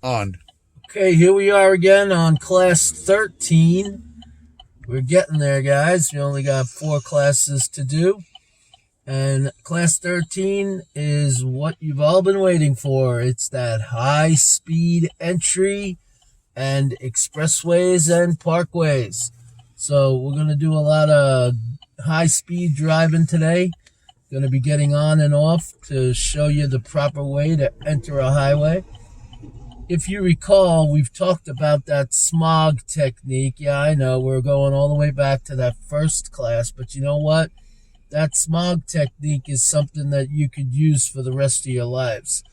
on. Okay, here we are again on class 13. We're getting there, guys. We only got 4 classes to do. And class 13 is what you've all been waiting for. It's that high-speed entry and expressways and parkways. So we're going to do a lot of high-speed driving today. Going to be getting on and off to show you the proper way to enter a highway. If you recall, we've talked about that smog technique. Yeah, I know, we're going all the way back to that first class, but you know what? That smog technique is something that you could use for the rest of your lives.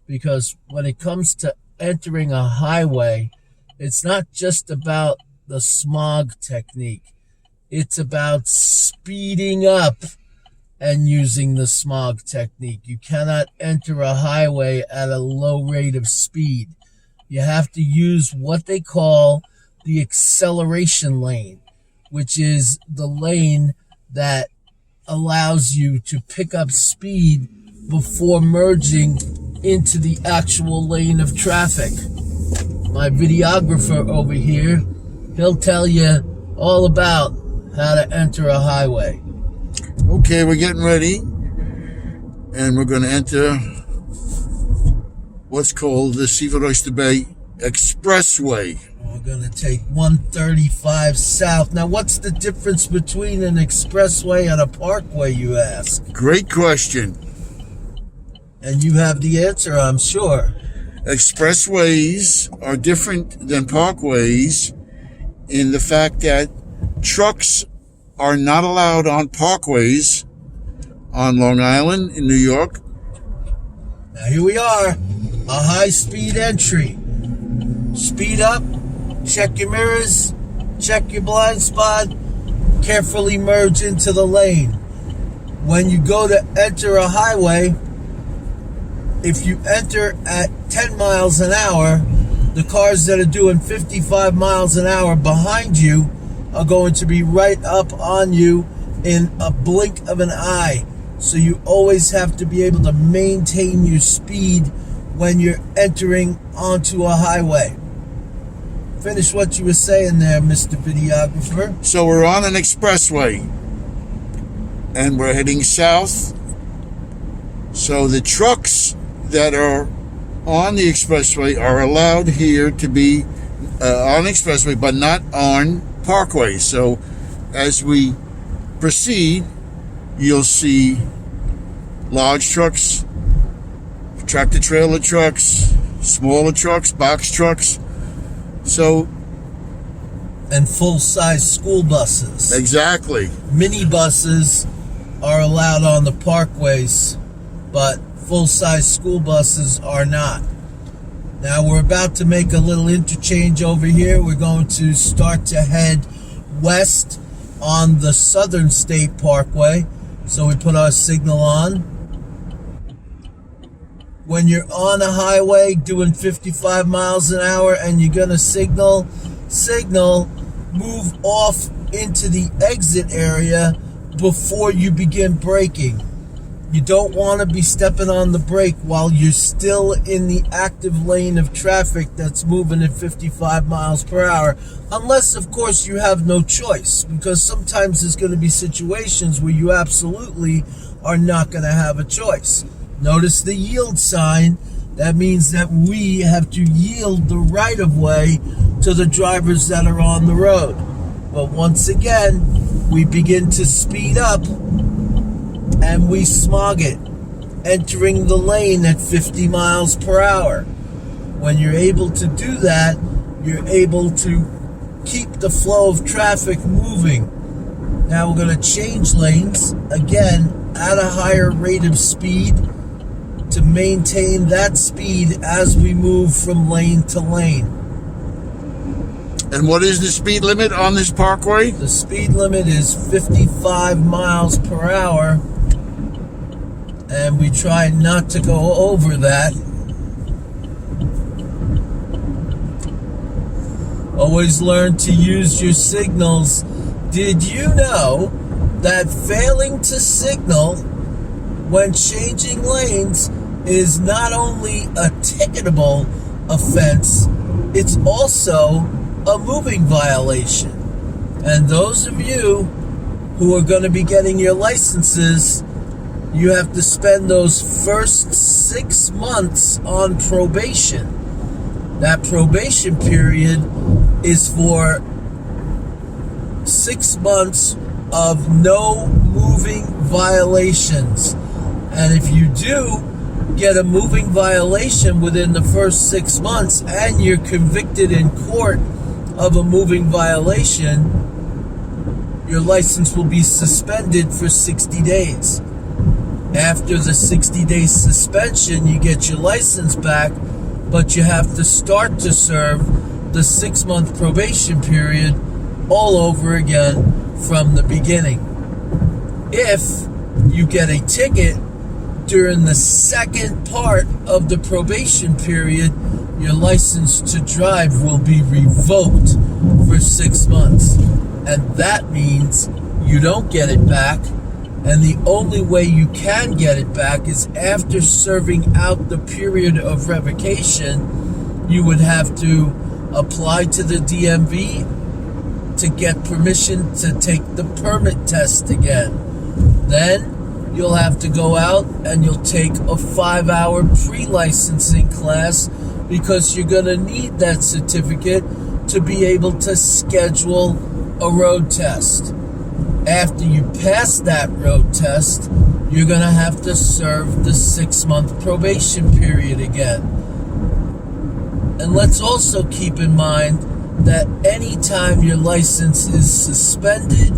Because when it comes to entering a highway, it's not just about the smog technique. It's about speeding up and using the smog technique. You cannot enter a highway at a low rate of speed. You have to use what they call the acceleration lane, which is the lane that allows you to pick up speed before merging into the actual lane of traffic. My videographer over here, he'll tell you all about how to enter a highway. Okay, we're getting ready, and we're going to enter what's called the Seaford Oyster Bay Expressway. We're going to take 135 south. Now, what's the difference between an expressway and a parkway, you ask? Great question. And you have the answer, I'm sure. Expressways are different than parkways in the fact that trucks are not allowed on parkways on Long Island in New York. Now here we are, a high-speed entry. Speed up, check your mirrors, check your blind spot, carefully merge into the lane. When you go to enter a highway, if you enter at 10 miles an hour, the cars that are doing 55 miles an hour behind you are going to be right up on you in a blink of an eye. So you always have to be able to maintain your speed when you're entering onto a highway. Finish what you were saying there, Mr. Videographer. So we're on an expressway, and we're heading south. So the trucks that are on the expressway are allowed here to be on the expressway, but not on Parkway. So as we proceed, you'll see large trucks, tractor trailer trucks, smaller trucks, box trucks. So, and full-size school buses. Exactly. Minibuses are allowed on the parkways, but full-size school buses are not. Now we're about to make a little interchange over here. We're going to start to head west on the Southern State Parkway. So we put our signal on. When you're on a highway doing 55 miles an hour and you're going to signal, move off into the exit area before you begin braking. You don't want to be stepping on the brake while you're still in the active lane of traffic that's moving at 55 miles per hour. Unless, of course, you have no choice. Because sometimes there's going to be situations where you absolutely are not going to have a choice. Notice the yield sign. That means that we have to yield the right-of-way to the drivers that are on the road. But once again, we begin to speed up and we smog it, entering the lane at 50 miles per hour. When you're able to do that, you're able to keep the flow of traffic moving. Now we're going to change lanes, again, at a higher rate of speed to maintain that speed as we move from lane to lane. And what is the speed limit on this parkway? The speed limit is 55 miles per hour. And we try not to go over that. Always learn to use your signals. Did you know that failing to signal when changing lanes is not only a ticketable, offense, it's also a moving violation. And those of you who are going to be getting your licenses, you have to spend those first 6 months on probation. That probation period is for 6 months of no moving violations. And if you do get a moving violation within the first 6 months and you're convicted in court of a moving violation, your license will be suspended for 60 days. After the 60-day suspension, you get your license back, but you have to start to serve the 6-month probation period all over again from the beginning. If you get a ticket during the second part of the probation period, your license to drive will be revoked for 6 months. And that means you don't get it back. And the only way you can get it back is after serving out the period of revocation. You would have to apply to the DMV to get permission to take the permit test again. Then you'll have to go out and you'll take a 5-hour pre-licensing class, because you're going to need that certificate to be able to schedule a road test. After you pass that road test, you're going to have to serve the 6-month probation period again. And let's also keep in mind that anytime your license is suspended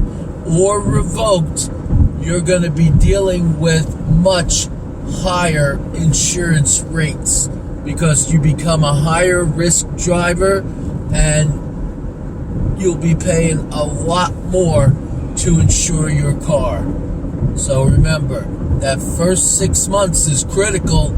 or revoked, you're going to be dealing with much higher insurance rates, because you become a higher risk driver and you'll be paying a lot more to insure your car. So remember, that first 6 months is critical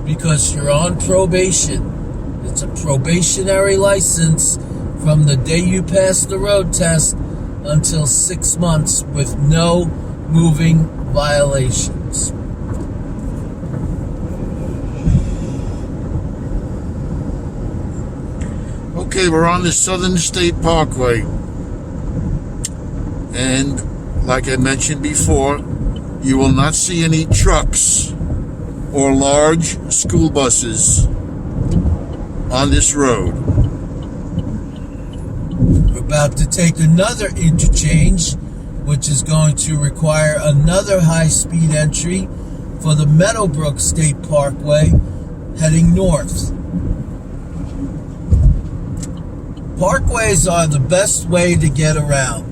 because you're on probation. It's a probationary license from the day you pass the road test until 6 months with no moving violations. Okay, we're on the Southern State Parkway. And like I mentioned before, you will not see any trucks or large school buses on this road. We're about to take another interchange, which is going to require another high-speed entry for the Meadowbrook State Parkway heading north. Parkways are the best way to get around.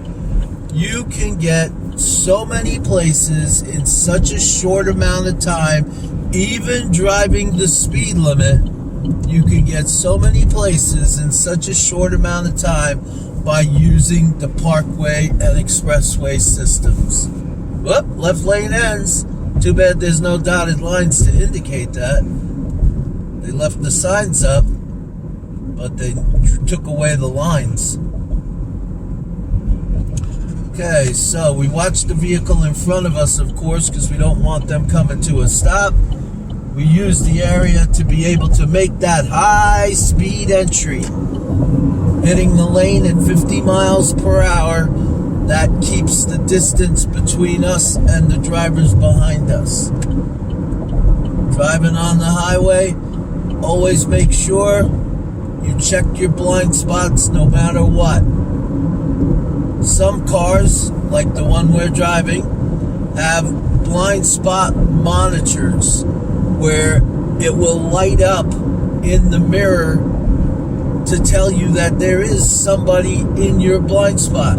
You can get so many places in such a short amount of time. Even driving the speed limit, you can get so many places in such a short amount of time by using the Parkway and Expressway systems. Whoop, left lane ends. Too bad there's no dotted lines to indicate that. They left the signs up, but they took away the lines. Okay, so we watch the vehicle in front of us, of course, because we don't want them coming to a stop. We use the area to be able to make that high-speed entry. Hitting the lane at 50 miles per hour, that keeps the distance between us and the drivers behind us. Driving on the highway, always make sure you check your blind spots no matter what. Some cars, like the one we're driving, have blind spot monitors where it will light up in the mirror to tell you that there is somebody in your blind spot.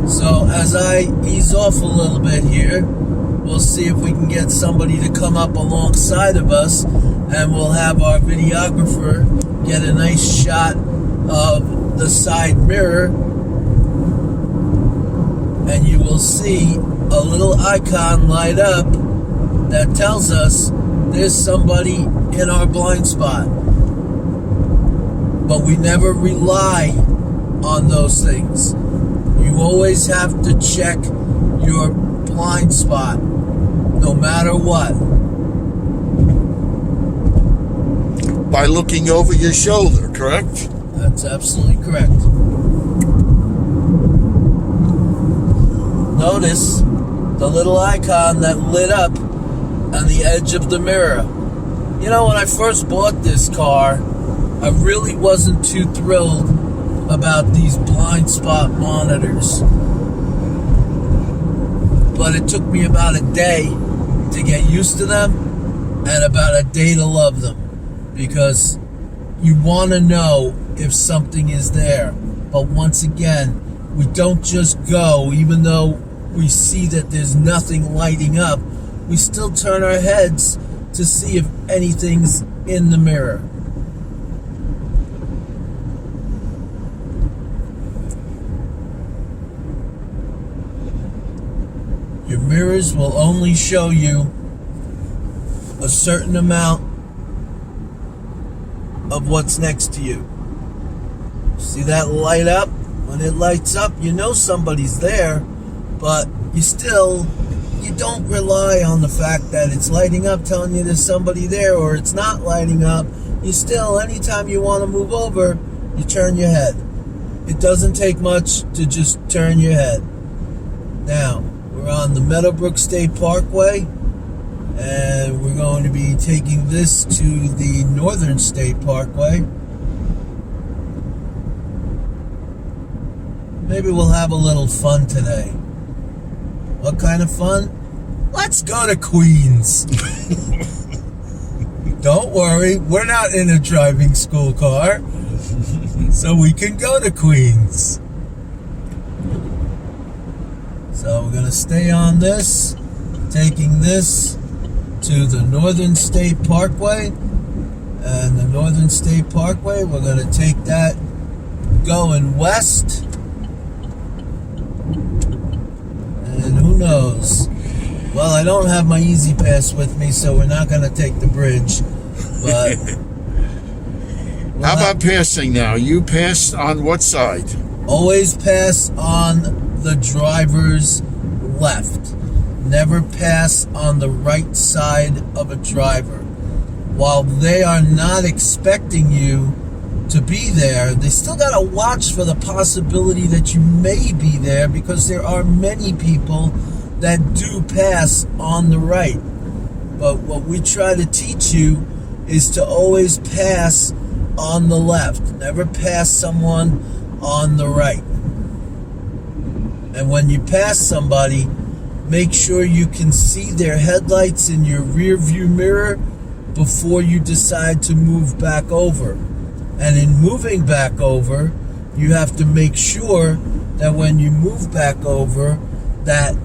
So as I ease off a little bit here, we'll see if we can get somebody to come up alongside of us, and we'll have our videographer get a nice shot of the side mirror, and you will see a little icon light up that tells us there's somebody in our blind spot. But we never rely on those things. You always have to check your blind spot, no matter what. by looking over your shoulder, correct? That's absolutely correct. Notice the little icon that lit up on the edge of the mirror. You know, when I first bought this car, I really wasn't too thrilled about these blind spot monitors. But it took me about a day to get used to them and about a day to love them, because you want to know if something is there. But once again, we don't just go, even though we see that there's nothing lighting up, we still turn our heads to see if anything's in the mirror. Your mirrors will only show you a certain amount of what's next to you. See that light up? When it lights up, you know somebody's there, but you don't rely on the fact that it's lighting up telling you there's somebody there, or it's not lighting up. You still, anytime you want to move over, you turn your head. It doesn't take much to just turn your head. Now, we're on the Meadowbrook State Parkway, and we're going to be taking this to the Northern State Parkway. Maybe we'll have a little fun today. What kind of fun? Let's go to Queens. Don't worry, we're not in a driving school car, so we can go to Queens. So we're going to stay on this, taking this to the Northern State Parkway. And the Northern State Parkway, we're going to take that going west. And who knows? Well, I don't have my Easy Pass with me, so we're not going to take the bridge. But how about passing now? You pass on what side? Always pass on the driver's left. Never pass on the right side of a driver. While they are not expecting you to be there, they still got to watch for the possibility that you may be there, because there are many people that do pass on the right. But what we try to teach you is to always pass on the left. Never pass someone on the right. And when you pass somebody, make sure you can see their headlights in your rear view mirror before you decide to move back over. And in moving back over, you have to make sure that when you move back over, that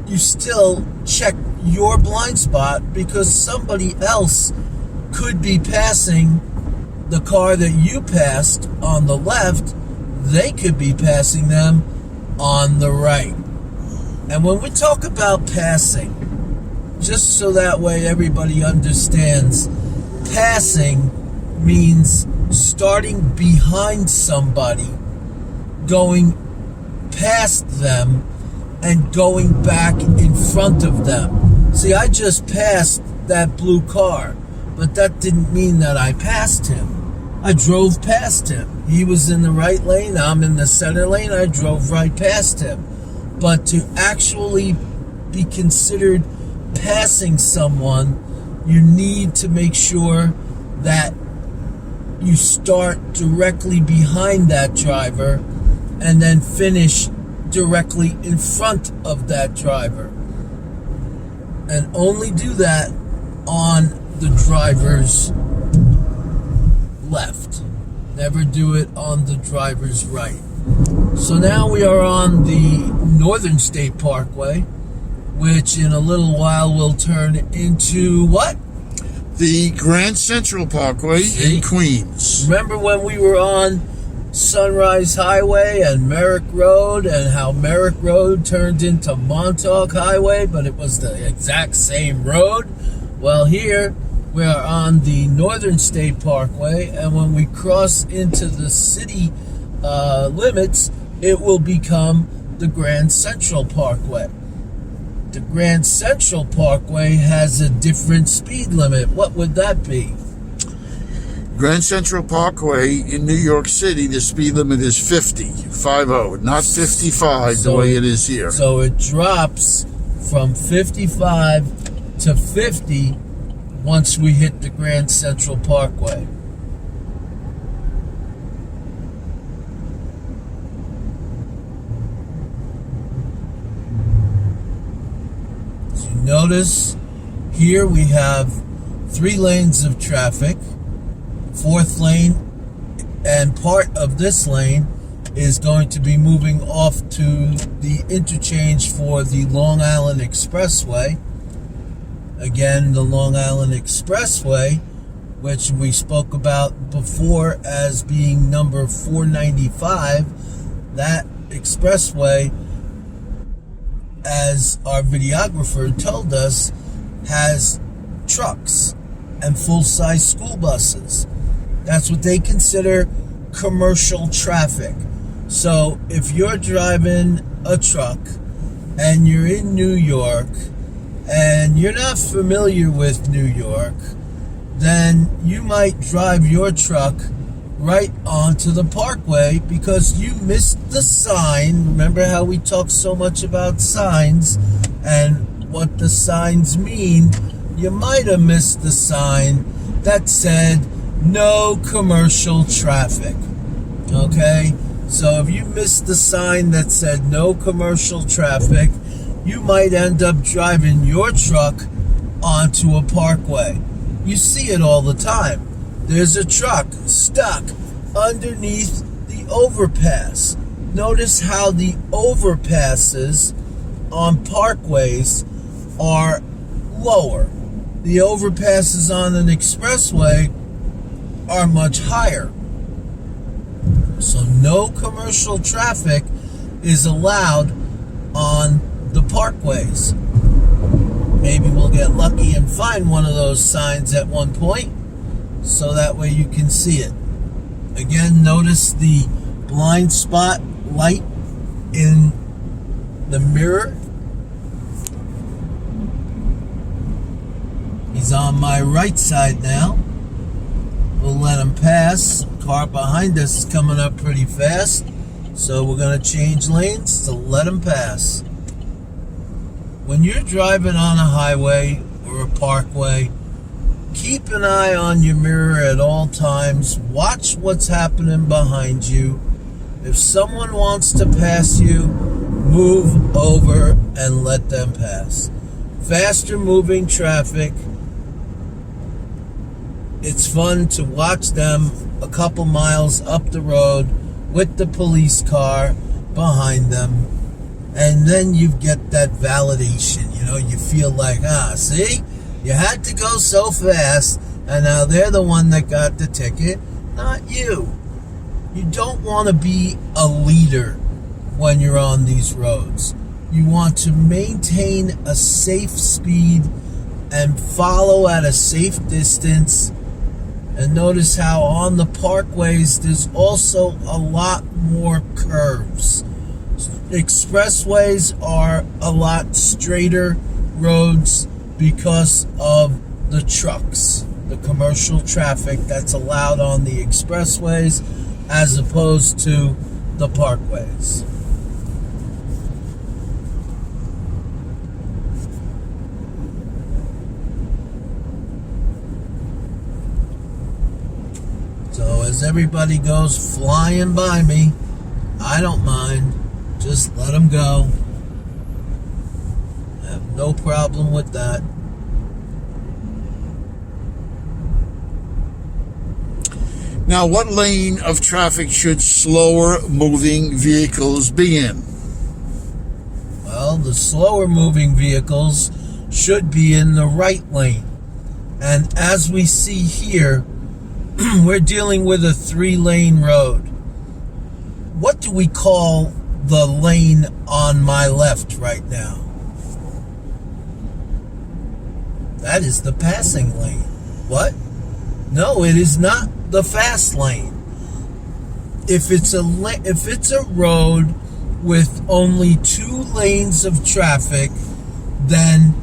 you still check your blind spot, because somebody else could be passing the car that you passed on the left. They could be passing them on the right. And when we talk about passing, just so that way everybody understands, passing means starting behind somebody, going past them, and going back in front of them. See, I just passed that blue car, but that didn't mean that I passed him. I drove past him. He was in the right lane, I'm in the center lane, I drove right past him. But to actually be considered passing someone, you need to make sure that you start directly behind that driver and then finish directly in front of that driver. And only do that on the driver's left. Never do it on the driver's right. So now we are on the Northern State Parkway, which in a little while will turn into what? The Grand Central Parkway in Queens. Remember when we were on Sunrise Highway and Merrick Road, and how Merrick Road turned into Montauk Highway, but it was the exact same road? Well, here we are on the Northern State Parkway, and when we cross into the city limits, it will become the Grand Central Parkway. The Grand Central Parkway has a different speed limit. What would that be? Grand Central Parkway in New York City, the speed limit is 50, not 55 the way it is here. So it drops from 55 to 50 once we hit the Grand Central Parkway. So you notice here we have 3 lanes of traffic, 4th lane, and part of this lane is going to be moving off to the interchange for the Long Island Expressway. Again, the Long Island Expressway, which we spoke about before as being number 495, that expressway, as our videographer told us, has trucks and full-size school buses. That's what they consider commercial traffic. So if you're driving a truck and you're in New York and you're not familiar with New York, then you might drive your truck right onto the Parkway because you missed the sign. Remember how we talk so much about signs and what the signs mean? You might have missed the sign that said no commercial traffic. Okay? So if you missed the sign that said no commercial traffic, you might end up driving your truck onto a parkway. You see it all the time. There's a truck stuck underneath the overpass. Notice how the overpasses on parkways are lower. The overpasses on an expressway are much higher. So no commercial traffic is allowed on the parkways. Maybe we'll get lucky and find one of those signs at one point, so that way you can see it. Again, notice the blind spot light in the mirror. He's on my right side now. We'll let him pass. Car behind us is coming up pretty fast, so we're going to change lanes to let him pass. When you're driving on a highway or a parkway, keep an eye on your mirror at all times. Watch what's happening behind you. If someone wants to pass you, move over and let them pass. Faster moving traffic, it's fun to watch them a couple miles up the road with the police car behind them. And then you get that validation, you know, you feel like, see, you had to go so fast, and now they're the one that got the ticket, not you. You don't want to be a leader when you're on these roads. You want to maintain a safe speed and follow at a safe distance. And notice how on the parkways, there's also a lot more curves. Expressways are a lot straighter roads because of the trucks, the commercial traffic that's allowed on the expressways as opposed to the parkways. So as everybody goes flying by me, I don't mind. Just let them go. I have no problem with that. Now, what lane of traffic should slower moving vehicles be in? Well, the slower moving vehicles should be in the right lane. And as we see here, we're dealing with a 3-lane road. What do we call the lane on my left right now? That is the passing lane. What? No, it is not the fast lane. If it's a road with only 2 lanes of traffic, then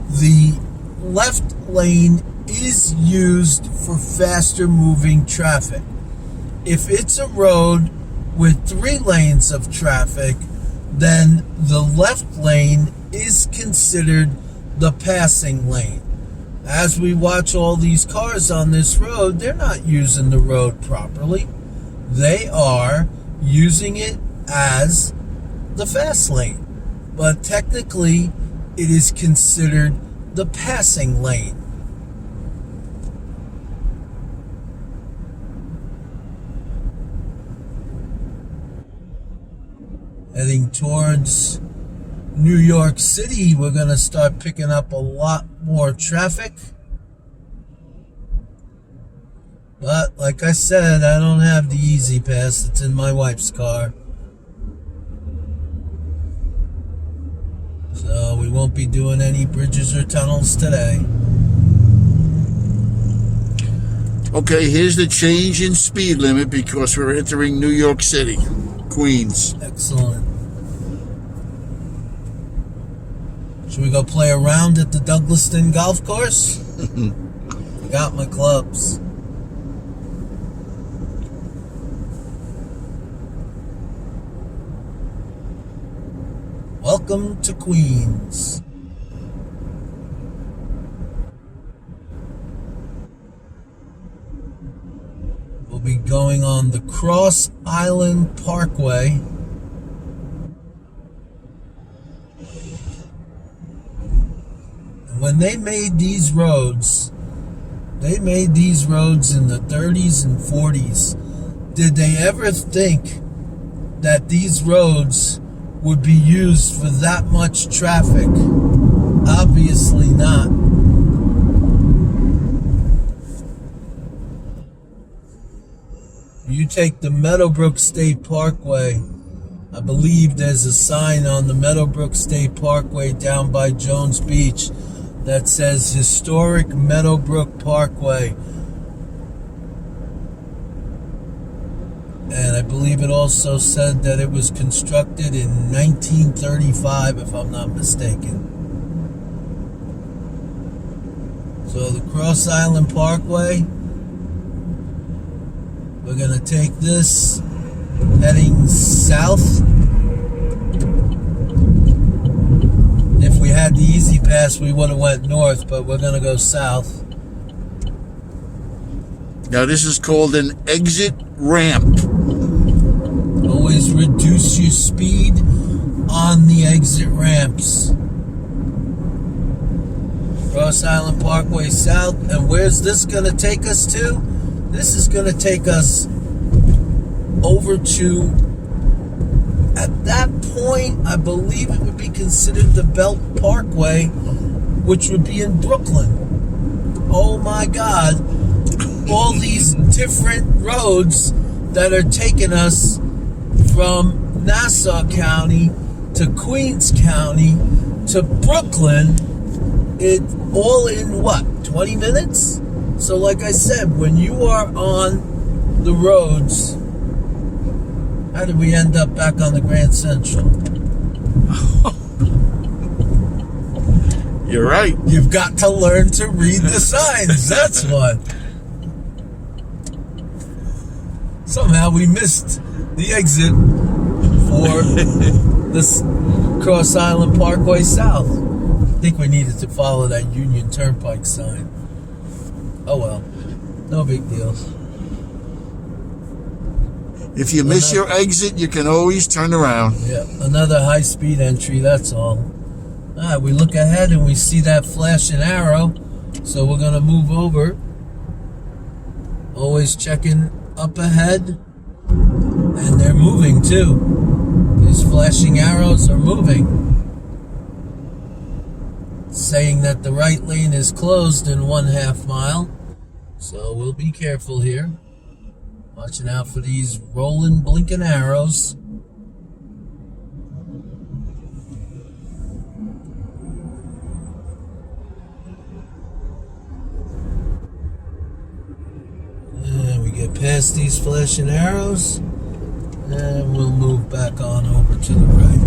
the left lane is used for faster moving traffic. If it's a road with 3 lanes of traffic, then the left lane is considered the passing lane. As we watch all these cars on this road, they're not using the road properly. They are using it as the fast lane. But technically, it is considered the passing lane. Heading towards New York City, we're going to start picking up a lot more traffic. But like I said, I don't have the Easy Pass. It's in my wife's car. So we won't be doing any bridges or tunnels today. Okay, here's the change in speed limit because we're entering New York City, Queens. Excellent. Should we go play around at the Douglaston Golf Course? Got my clubs. Welcome to Queens. We'll be going on the Cross Island Parkway. When they made these roads in the 30s and 40s. Did they ever think that these roads would be used for that much traffic? Obviously not. You take the Meadowbrook State Parkway. I believe there's a sign on the Meadowbrook State Parkway down by Jones Beach that says Historic Meadowbrook Parkway. And I believe it also said that it was constructed in 1935, if I'm not mistaken. So the Cross Island Parkway, we're going to take this heading south. If we had the Easy Pass, we would have went north, but we're going to go south. Now this is called an exit ramp. Always reduce your speed on the exit ramps. Cross Island Parkway south. And where's this going to take us to? This is going to take us over to, at that point, I believe it would be considered the Belt Parkway, which would be in Brooklyn. Oh my God. All these different roads that are taking us from Nassau County to Queens County to Brooklyn, it all in what, 20 minutes? So like I said, when you are on the roads, how did we end up back on the Grand Central? You're right. You've got to learn to read the signs. That's what. Somehow we missed the exit for this Cross Island Parkway South. I think we needed to follow that Union Turnpike sign. Oh well, no big deal. If you miss your exit, you can always turn around. Yeah, another high-speed entry, that's all. We look ahead and we see that flashing arrow, so we're going to move over. Always checking up ahead, and they're moving too. These flashing arrows are moving, saying that the right lane is closed in 1/2 mile, so we'll be careful here. Watching out for these rolling, blinking arrows. And we get past these flashing arrows, and we'll move back on over to the right.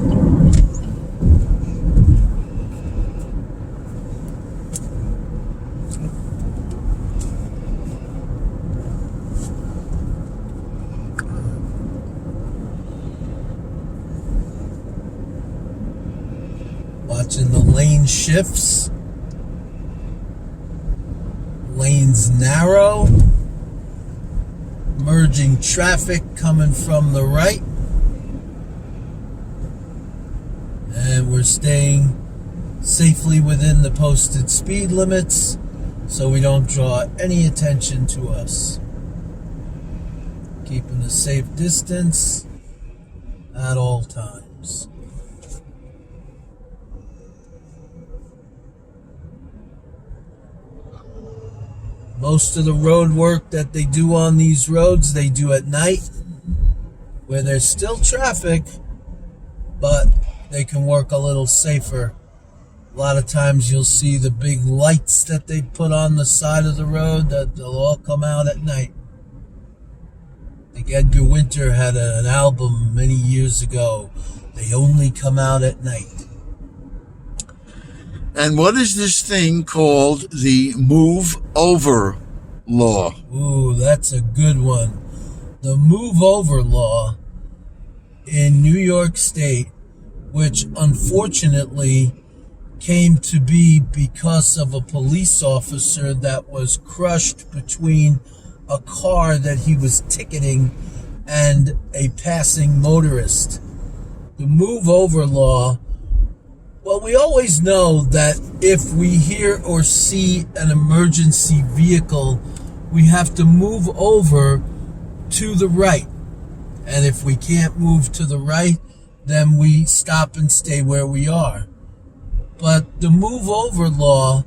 Watching the lane shifts. Lanes narrow. Merging traffic coming from the right. And we're staying safely within the posted speed limits so we don't draw any attention to us. Keeping a safe distance at all times. Most of the road work that they do on these roads, they do at night, where there's still traffic, but they can work a little safer. A lot of times you'll see the big lights that they put on the side of the road that they'll all come out at night. I think Edgar Winter had an album many years ago, They Only Come Out at Night. And what is this thing called the move over law? Ooh, that's a good one. The move over law in New York State, which unfortunately came to be because of a police officer that was crushed between a car that he was ticketing and a passing motorist. The move over law, well, we always know that if we hear or see an emergency vehicle, we have to move over to the right. And if we can't move to the right, then we stop and stay where we are. But the move over law,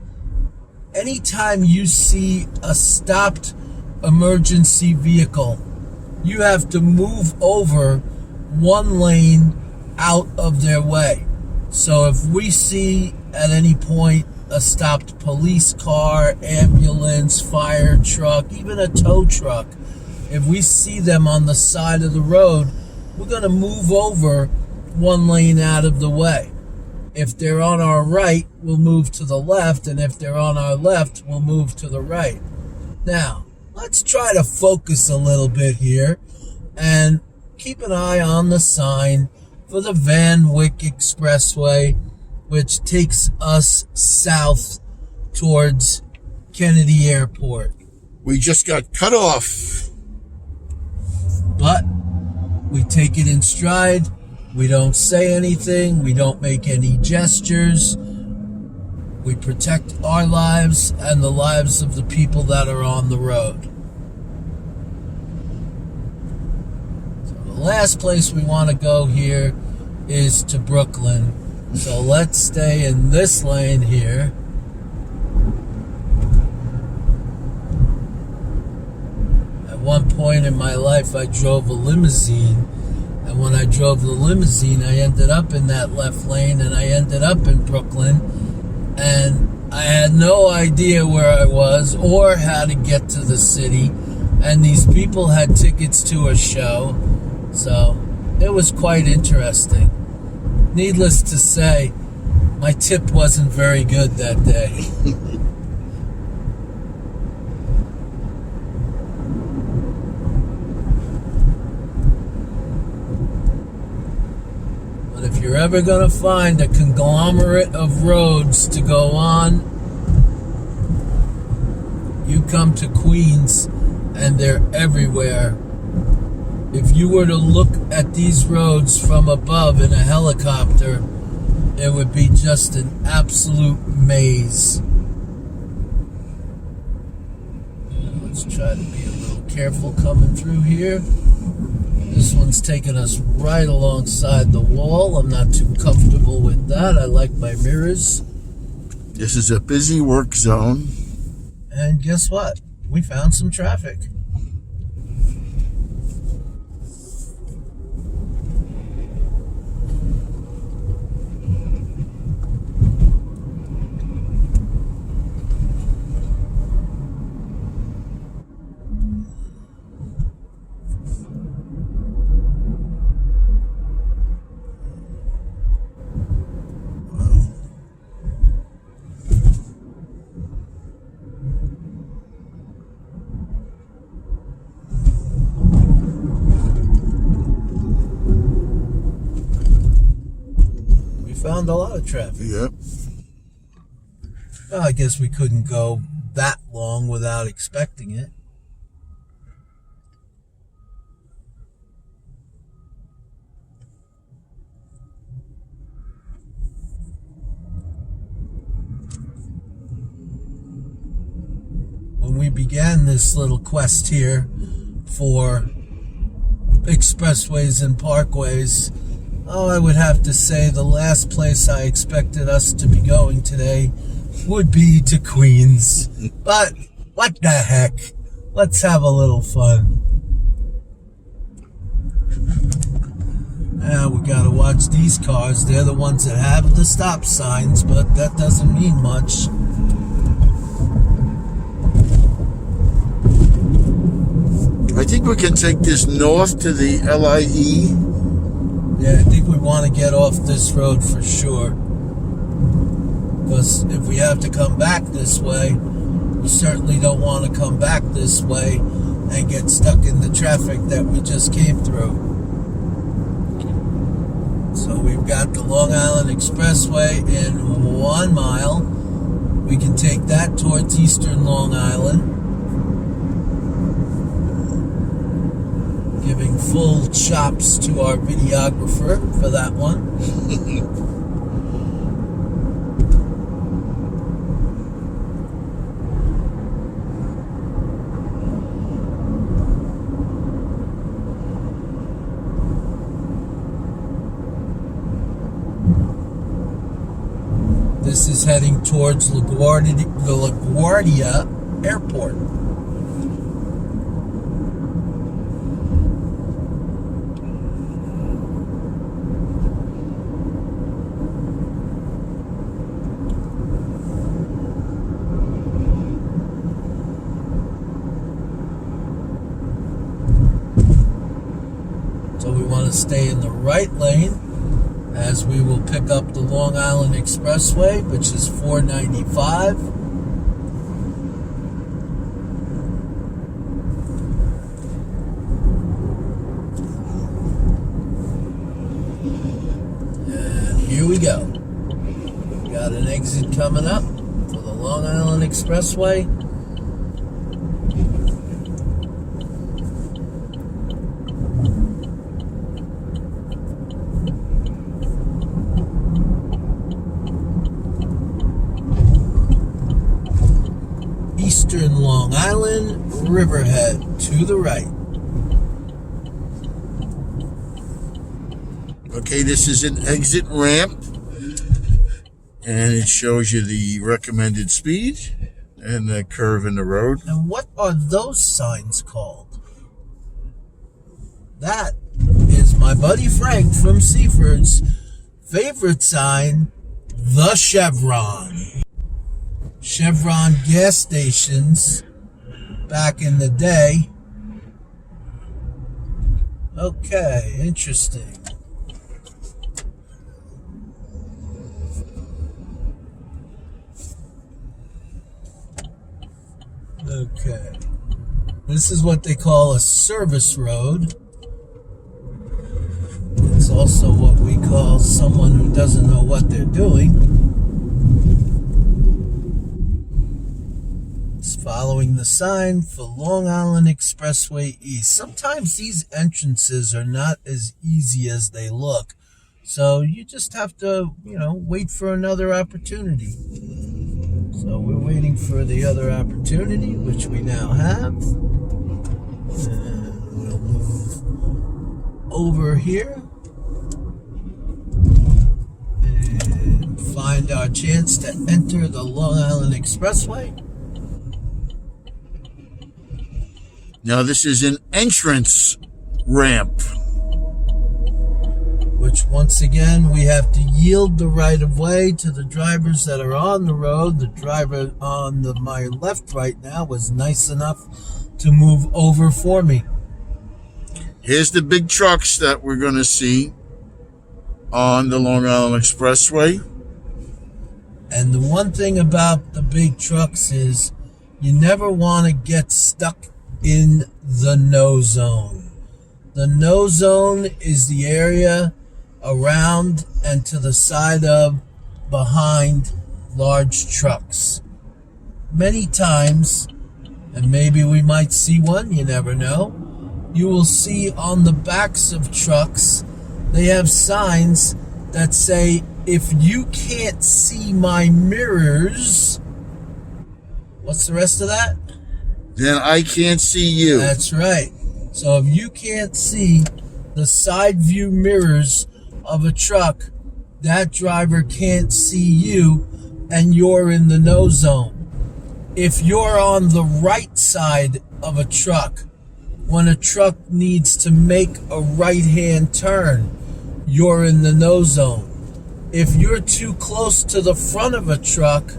anytime you see a stopped emergency vehicle, you have to move over one lane out of their way. So if we see at any point a stopped police car, ambulance, fire truck, even a tow truck, if we see them on the side of the road, we're going to move over one lane out of the way. If they're on our right, we'll move to the left, and if they're on our left, we'll move to the right. Now, let's try to focus a little bit here and keep an eye on the sign for the Van Wyck Expressway, which takes us south towards Kennedy Airport. We just got cut off. But we take it in stride. We don't say anything. We don't make any gestures. We protect our lives and the lives of the people that are on the road. So the last place we want to go here is to Brooklyn. So let's stay in this lane here. At one point in my life, I drove a limousine. And when I drove the limousine, I ended up in that left lane, and I ended up in Brooklyn. And I had no idea where I was or how to get to the city. And these people had tickets to a show. So it was quite interesting. Needless to say, my tip wasn't very good that day. If you're ever going to find a conglomerate of roads to go on, you come to Queens and they're everywhere. If you were to look at these roads from above in a helicopter, it would be just an absolute maze. Let's try to be a little careful coming through here. This one's taking us right alongside the wall. I'm not too comfortable with that. I like my mirrors. This is a busy work zone. And guess what? We found some traffic. found a lot of traffic. Yep. Well, I guess we couldn't go that long without expecting it. When we began this little quest here for expressways and parkways, I would have to say the last place I expected us to be going today would be to Queens. But what the heck? Let's have a little fun. Now we gotta watch these cars. They're the ones that have the stop signs, but that doesn't mean much. I think we can take this north to the LIE. Yeah, I think we want to get off this road for sure. Because if we have to come back this way, we certainly don't want to come back this way and get stuck in the traffic that we just came through. So we've got the Long Island Expressway in 1 mile. We can take that towards eastern Long Island. Giving full chops to our videographer for that one. This is heading towards the LaGuardia Airport. So we want to stay in the right lane as we will pick up the Long Island Expressway, which is 495. And here we go. We got an exit coming up for the Long Island Expressway. Eastern Long Island, Riverhead to the right. Okay, this is an exit ramp, and it shows you the recommended speed and the curve in the road. And what are those signs called? That is my buddy Frank from Seaford's favorite sign, the Chevron. Chevron gas stations back in the day. Okay, interesting. Okay. This is what they call a service road. It's also what we call someone who doesn't know what they're doing. Following the sign for Long Island Expressway East. Sometimes these entrances are not as easy as they look. So you just have to, wait for another opportunity. So we're waiting for the other opportunity, which we now have. And we'll move over here and find our chance to enter the Long Island Expressway. Now this is an entrance ramp, which once again we have to yield the right of way to the drivers that are on the road. The driver on my left right now was nice enough to move over for me. Here's the big trucks that we're going to see on the Long Island Expressway. And the one thing about the big trucks is you never want to get stuck in the no zone. The no zone is the area around and to the side of, behind large trucks. Many times, and maybe we might see one, you never know, you will see on the backs of trucks, they have signs that say, if you can't see my mirrors, what's the rest of that? Then I can't see you. That's right. So if you can't see the side view mirrors of a truck, that driver can't see you, and you're in the no zone. If you're on the right side of a truck, when a truck needs to make a right-hand turn, you're in the no zone. If you're too close to the front of a truck,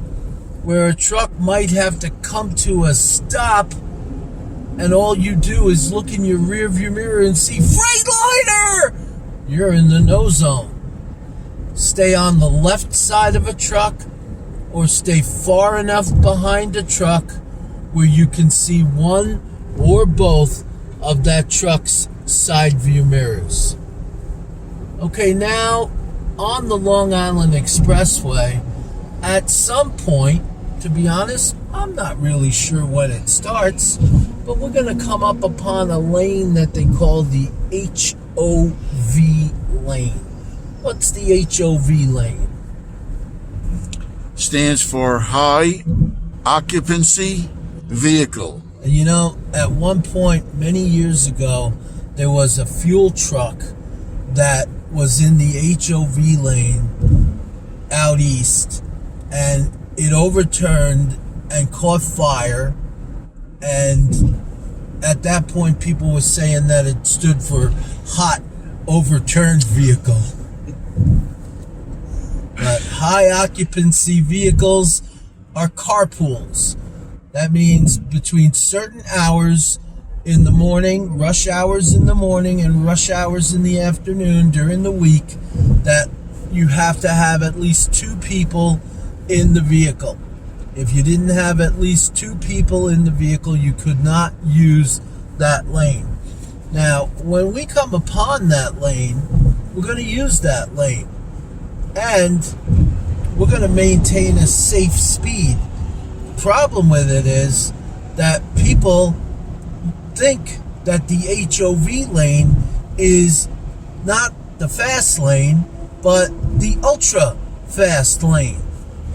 where a truck might have to come to a stop, and all you do is look in your rear view mirror and see Freightliner, you're in the no zone. Stay on the left side of a truck, or stay far enough behind a truck where you can see one or both of that truck's side view mirrors. Okay, now on the Long Island Expressway, at some point, to be honest, I'm not really sure when it starts, but we're going to come up upon a lane that they call the HOV lane. What's the HOV lane? Stands for High Occupancy Vehicle. And you know, at one point, many years ago, there was a fuel truck that was in the HOV lane out east, and it overturned and caught fire, and at that point people were saying that it stood for hot overturned vehicle. But high occupancy vehicles are carpools. That means between certain hours in the morning, rush hours in the morning and rush hours in the afternoon during the week, that you have to have at least 2 people in the vehicle. If you didn't have at least 2 people in the vehicle, you could not use that lane. Now, when we come upon that lane, we're going to use that lane. And we're going to maintain a safe speed. The problem with it is that people think that the HOV lane is not the fast lane, but the ultra fast lane.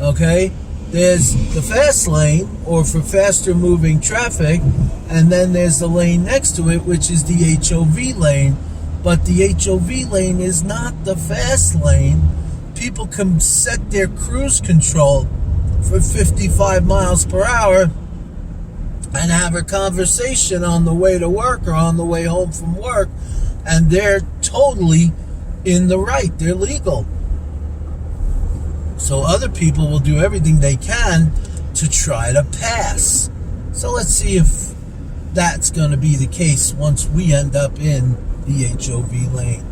Okay? There's the fast lane, or for faster moving traffic, and then there's the lane next to it, which is the HOV lane. But the HOV lane is not the fast lane. People can set their cruise control for 55 miles per hour and have a conversation on the way to work or on the way home from work, and they're totally in the right. They're legal. So other people will do everything they can to try to pass. So let's see if that's going to be the case once we end up in the HOV lane.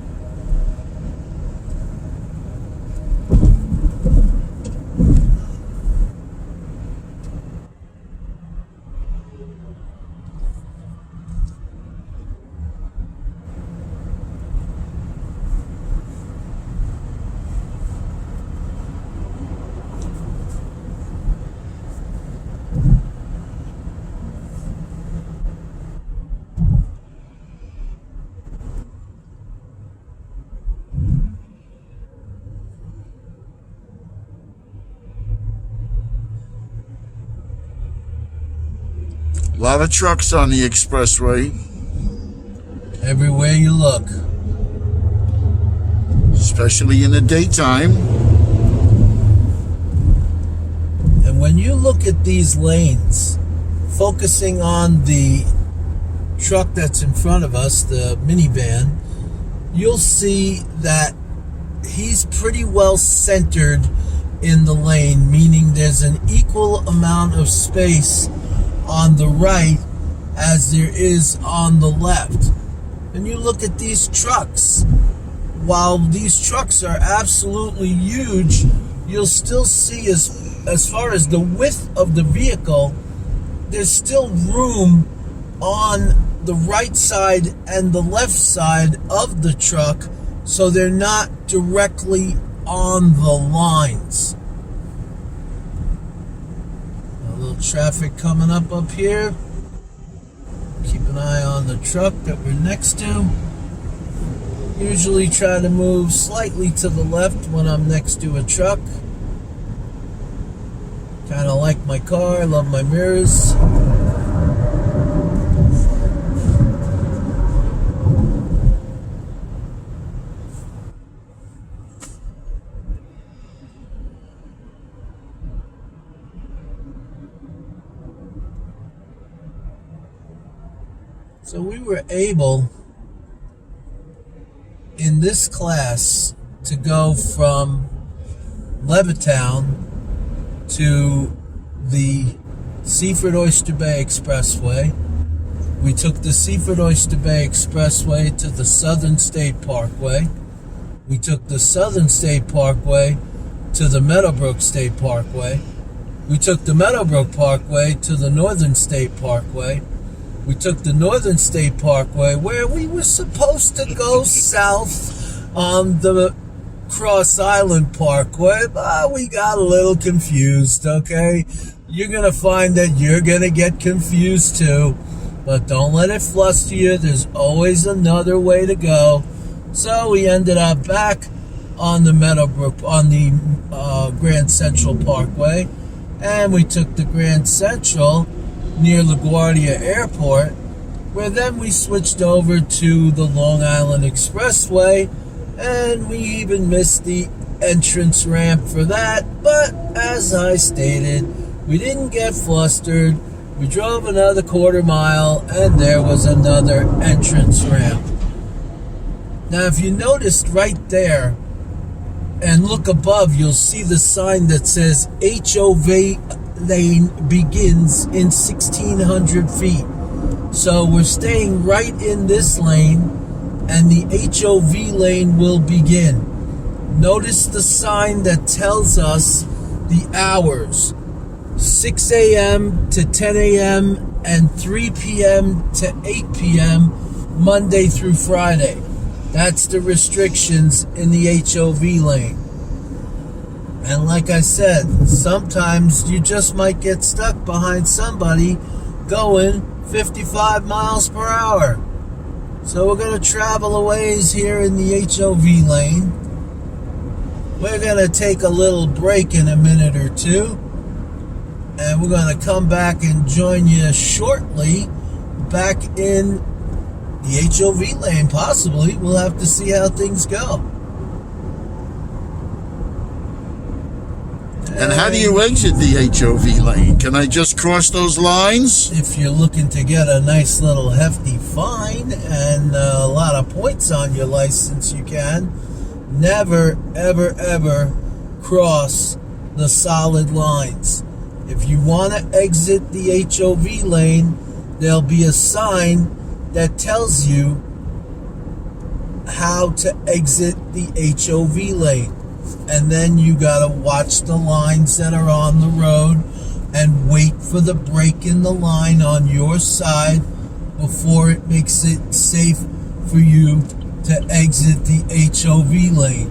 A lot of trucks on the expressway. Everywhere you look. Especially in the daytime. And when you look at these lanes, focusing on the truck that's in front of us, the minivan, you'll see that he's pretty well centered in the lane, meaning there's an equal amount of space on the right as there is on the left. And you look at these trucks, while these trucks are absolutely huge, you'll still see, as far as the width of the vehicle, there's still room on the right side and the left side of the truck so they're not directly on the lines. A little traffic coming up here. Keep an eye on the truck that we're next to. Usually try to move slightly to the left when I'm next to a truck. Kind of like my car, I love my mirrors. So we were able, in this class, to go from Levittown to the Seaford Oyster Bay Expressway. We took the Seaford Oyster Bay Expressway to the Southern State Parkway. We took the Southern State Parkway to the Meadowbrook State Parkway. We took the Meadowbrook Parkway to the Northern State Parkway. We took the Northern State Parkway where we were supposed to go south on the Cross Island Parkway, but we got a little confused, okay? You're going to find that you're going to get confused too, but don't let it fluster you. There's always another way to go. So we ended up back on the Meadowbrook, on the Grand Central Parkway, and we took the Grand Central near LaGuardia Airport, where then we switched over to the Long Island Expressway, and we even missed the entrance ramp for that. But as I stated, we didn't get flustered. We drove another quarter mile, and there was another entrance ramp. Now, if you noticed right there and look above, you'll see the sign that says Hov Lane begins in 1,600 feet. So we're staying right in this lane, and the Hov lane will begin. Notice the sign that tells us the hours: 6 a.m. to 10 a.m. and 3 p.m. to 8 p.m. Monday through Friday. That's the restrictions in the Hov lane. And like I said, sometimes you just might get stuck behind somebody going 55 miles per hour. So we're going to travel a ways here in the Hov lane. We're going to take a little break in a minute or two. And we're going to come back and join you shortly back in the Hov lane, possibly. We'll have to see how things go. And how do you exit the Hov lane? Can I just cross those lines? If you're looking to get a nice little hefty fine and a lot of points on your license, you can. Never, ever, ever cross the solid lines. If you want to exit the Hov lane, there'll be a sign that tells you how to exit the Hov lane. And then you gotta watch the lines that are on the road and wait for the break in the line on your side before it makes it safe for you to exit the Hov lane.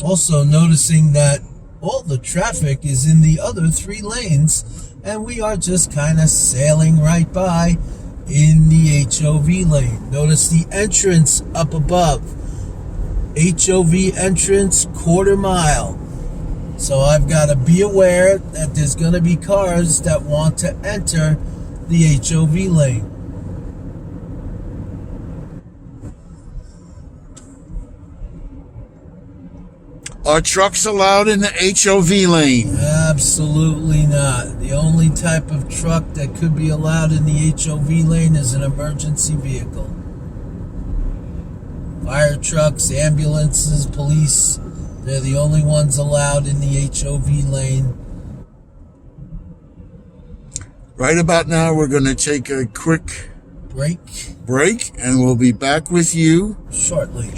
Also noticing that all the traffic is in the other 3 lanes, and we are just kind of sailing right by in the Hov lane. Notice the entrance up above. Hov entrance, quarter mile. So I've got to be aware that there's going to be cars that want to enter the Hov lane. Are trucks allowed in the Hov lane? Absolutely not. The only type of truck that could be allowed in the Hov lane is an emergency vehicle. Fire trucks, ambulances, police, they're the only ones allowed in the Hov lane. Right about now, we're going to take a quick break, and we'll be back with you shortly.